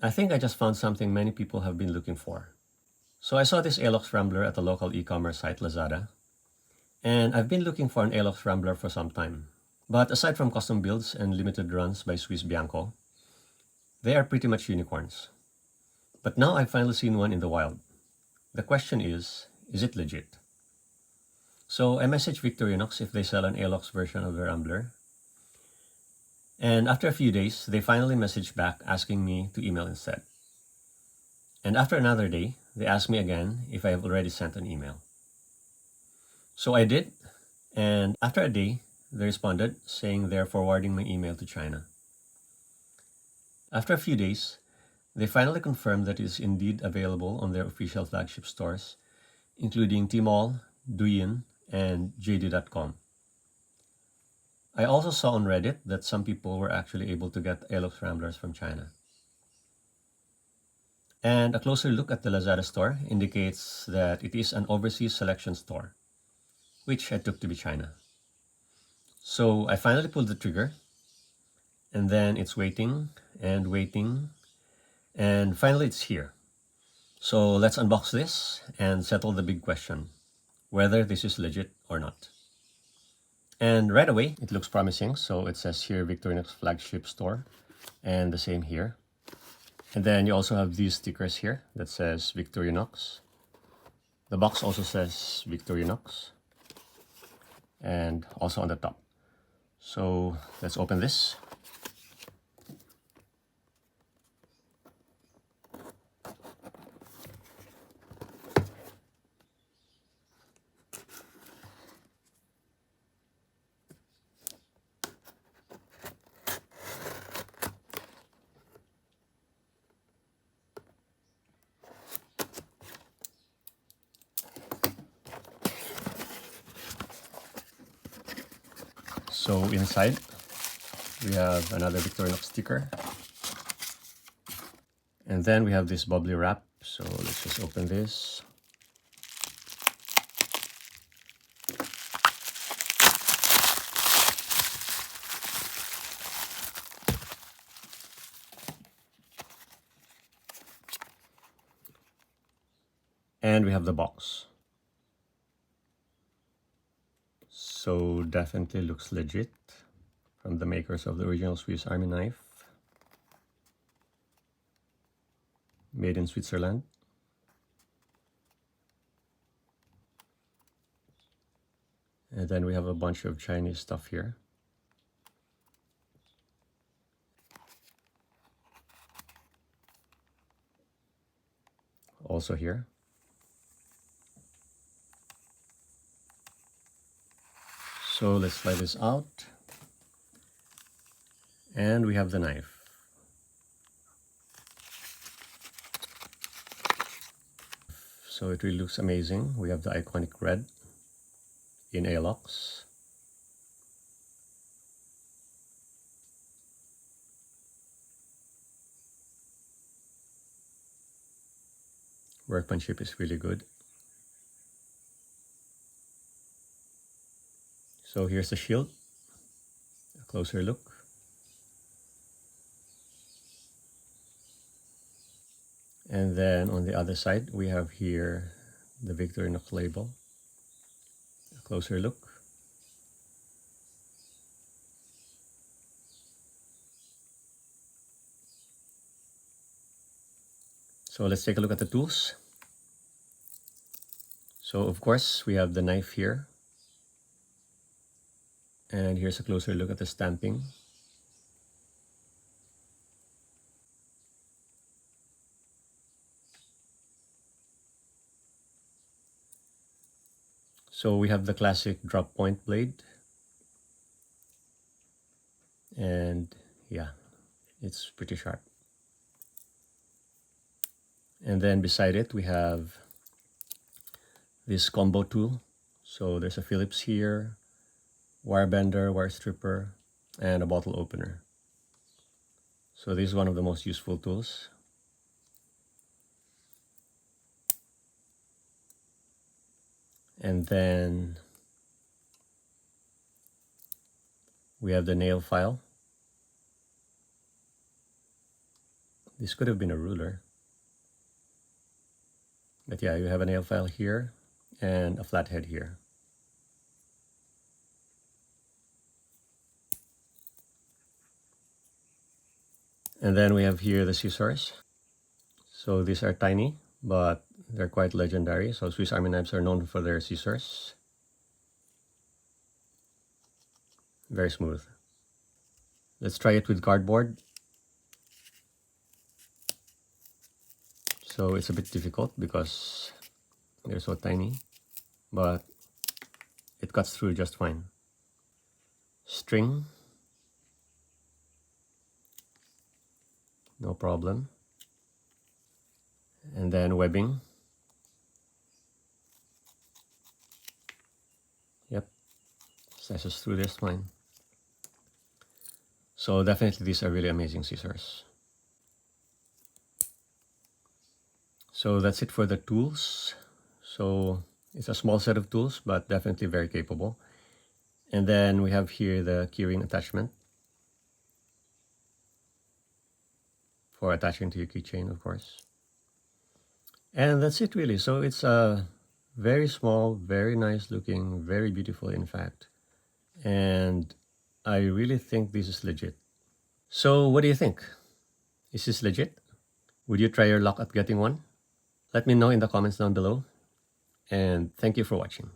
I think I just found something many people have been looking for. So I saw this Alox Rambler at the local e-commerce site Lazada, and I've been looking for an Alox Rambler for some time. But aside from custom builds and limited runs by Swiss Bianco, they are pretty much unicorns. But now I've finally seen one in the wild. The question is it legit? So I messaged Victorinox if they sell an Alox version of the Rambler. And after a few days, they finally messaged back asking me to email instead. And after another day, they asked me again if I have already sent an email. So I did, and after a day, they responded saying they're forwarding my email to China. After a few days, they finally confirmed that it is indeed available on their official flagship stores, including Tmall, Douyin, and JD.com. I also saw on Reddit that some people were actually able to get Alox Ramblers from China. And a closer look at the Lazada store indicates that it is an overseas selection store, which I took to be China. So I finally pulled the trigger, and then it's waiting, and finally it's here. So let's unbox this and settle the big question, whether this is legit or not. And right away, it looks promising. So it says here Victorinox flagship store, and the same here. And then you also have these stickers here that says Victorinox. The box also says Victorinox, and also on the top. So let's open this. So inside, we have another Victorinox sticker. And then we have this bubbly wrap. So let's just open this. And we have the box. So definitely looks legit, from the makers of the original Swiss Army knife. Made in Switzerland. And then we have a bunch of Chinese stuff here. Also here. So let's slide this out. And we have the knife. So it really looks amazing. We have the iconic red in Alox. Workmanship is really good. So here's the shield, a closer look. And then on the other side, we have here the Victorinox label, a closer look. So let's take a look at the tools. So of course, we have the knife here. And here's a closer look at the stamping. So we have the classic drop point blade. And yeah, it's pretty sharp. And then beside it, we have this combo tool. So there's a Phillips here, wire bender, wire stripper, and a bottle opener. So this is one of the most useful tools. And then we have the nail file. This could have been a ruler. But yeah, you have a nail file here and a flathead here. And then we have here the scissors. So these are tiny, but they're quite legendary. So Swiss Army knives are known for their scissors. Very smooth. Let's try it with cardboard. So it's a bit difficult because they're so tiny, but it cuts through just fine. String. No problem. And then webbing. Yep, slices through this fine. So definitely these are really amazing scissors. So that's it for the tools. So it's a small set of tools, but definitely very capable. And then we have here the keyring attachment for attaching to your keychain, of course. And that's it really. So it's a very small, very nice looking, very beautiful in fact. And I really think this is legit. So what do you think? Is this legit? Would you try your luck at getting one? Let me know in the comments down below. And thank you for watching.